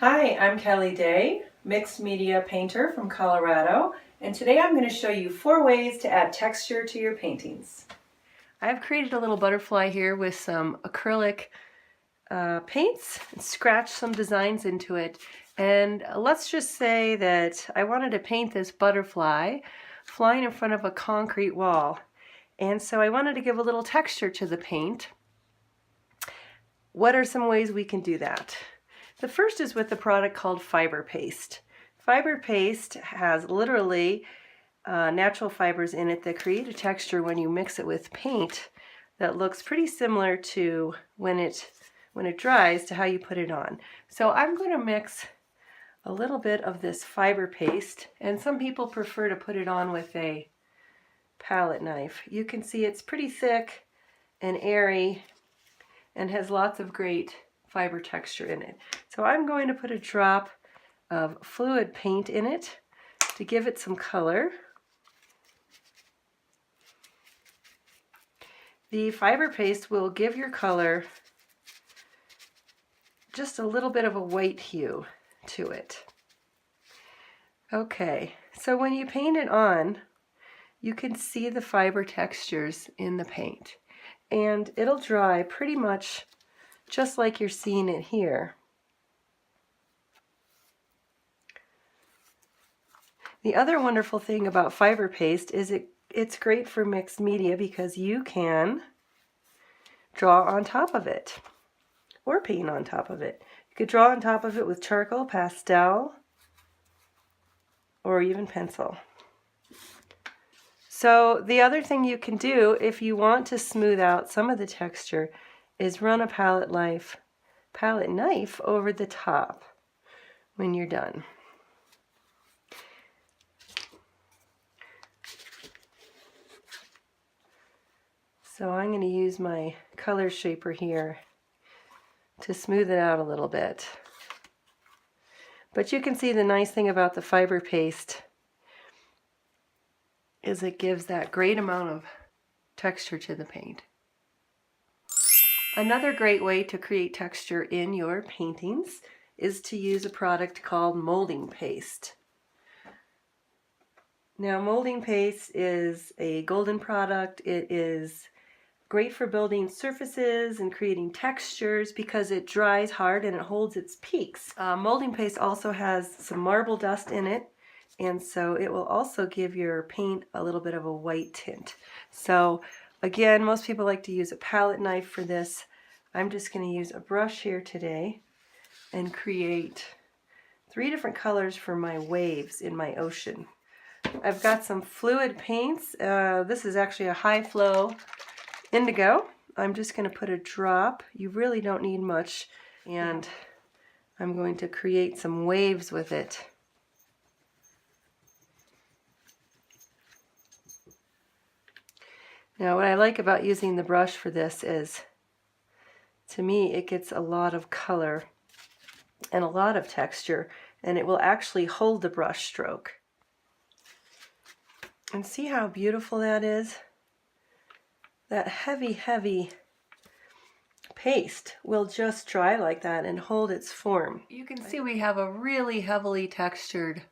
Hi, I'm Kelly Day, mixed media painter from Colorado, and today I'm going to show you 4 ways to add texture to your paintings. I've created a little butterfly here with some acrylic paints and scratched some designs into it. And let's just say that I wanted to paint this butterfly flying in front of a concrete wall. And so I wanted to give a little texture to the paint. What are some ways we can do that? The first is with a product called fiber paste. Fiber paste has literally natural fibers in it that create a texture when you mix it with paint that looks pretty similar to when it dries to how you put it on. So I'm going to mix a little bit of this fiber paste, and some people prefer to put it on with a palette knife. You can see it's pretty thick and airy and has lots of great fiber texture in it. So I'm going to put a drop of fluid paint in it to give it some color. The fiber paste will give your color just a little bit of a white hue to it. Okay, so when you paint it on, you can see the fiber textures in the paint, and it'll dry pretty much just like you're seeing it here. The other wonderful thing about fiber paste is it's great for mixed media because you can draw on top of it or paint on top of it. You could draw on top of it with charcoal, pastel, or even pencil. So the other thing you can do if you want to smooth out some of the texture is run a palette knife over the top when you're done. So I'm going to use my color shaper here to smooth it out a little bit. But you can see the nice thing about the fiber paste is it gives that great amount of texture to the paint. Another great way to create texture in your paintings is to use a product called molding paste. Now, molding paste is a golden product. It is great for building surfaces and creating textures because it dries hard and it holds its peaks. Molding paste also has some marble dust in it, and so it will also give your paint a little bit of a white tint. So again, most people like to use a palette knife for this. I'm just going to use a brush here today and create 3 different colors for my waves in my ocean. I've got some fluid paints. This is actually a high flow indigo. I'm just going to put a drop. You really don't need much, and I'm going to create some waves with it. Now, what I like about using the brush for this is, to me, it gets a lot of color and a lot of texture, and it will actually hold the brush stroke. And see how beautiful that is? That heavy, heavy paste will just dry like that and hold its form. You can see we have a really heavily textured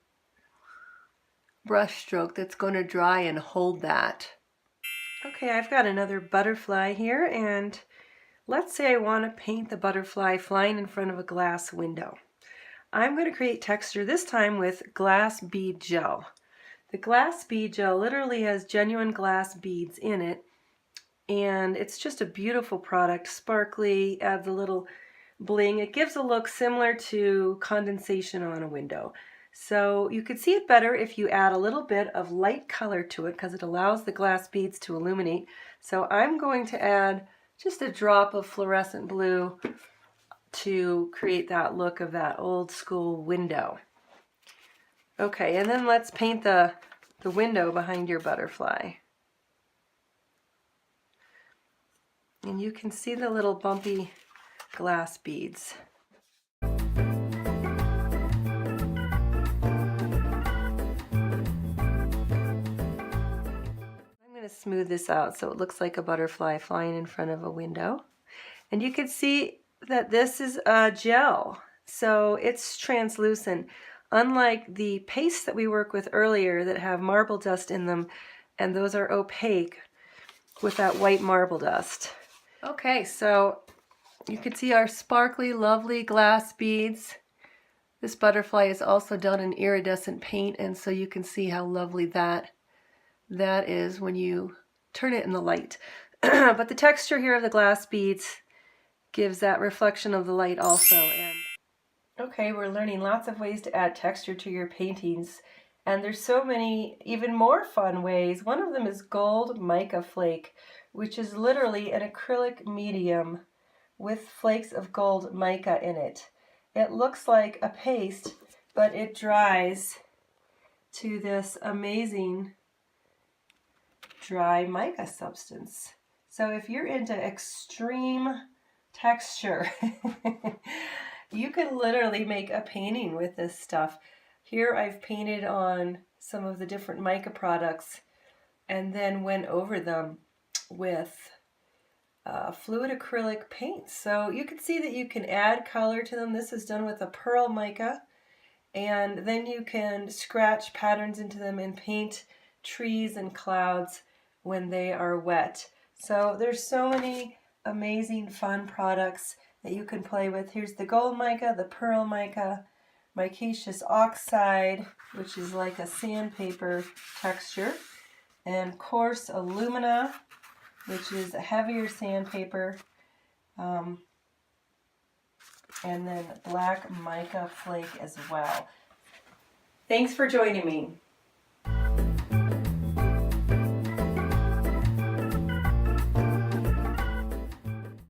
brush stroke that's going to dry and hold that. Okay, I've got another butterfly here, and let's say I want to paint the butterfly flying in front of a glass window. I'm going to create texture this time with glass bead gel. The glass bead gel literally has genuine glass beads in it, and it's just a beautiful product, sparkly, adds a little bling. It gives a look similar to condensation on a window. So you could see it better if you add a little bit of light color to it because it allows the glass beads to illuminate. So I'm going to add just a drop of fluorescent blue to create that look of that old school window. Okay, and then let's paint the window behind your butterfly. And you can see the little bumpy glass beads. To smooth this out so it looks like a butterfly flying in front of a window. And you can see that this is a gel. so it's translucent. Unlike the pastes that we worked with earlier that have marble dust in them, and those are opaque with that white marble dust. Okay, so you can see our sparkly, lovely glass beads. This butterfly is also done in iridescent paint, and so you can see how lovely that is when you turn it in the light. But the texture here of the glass beads gives that reflection of the light also. And okay, we're learning lots of ways to add texture to your paintings, and there's so many even more fun ways. One of them is Gold Mica Flake, which is literally an acrylic medium with flakes of gold mica in it. It looks like a paste, but it dries to this amazing dry mica substance. So if you're into extreme texture, you can literally make a painting with this stuff. Here I've painted on some of the different mica products and then went over them with fluid acrylic paint. So you can see that you can add color to them. This is done with a pearl mica, and then you can scratch patterns into them and paint trees and clouds when they are wet. So there's so many amazing fun products that you can play with. Here's the gold mica, the pearl mica, micaceous oxide, which is like a sandpaper texture, and coarse alumina, which is a heavier sandpaper, and then black mica flake as well. Thanks for joining me.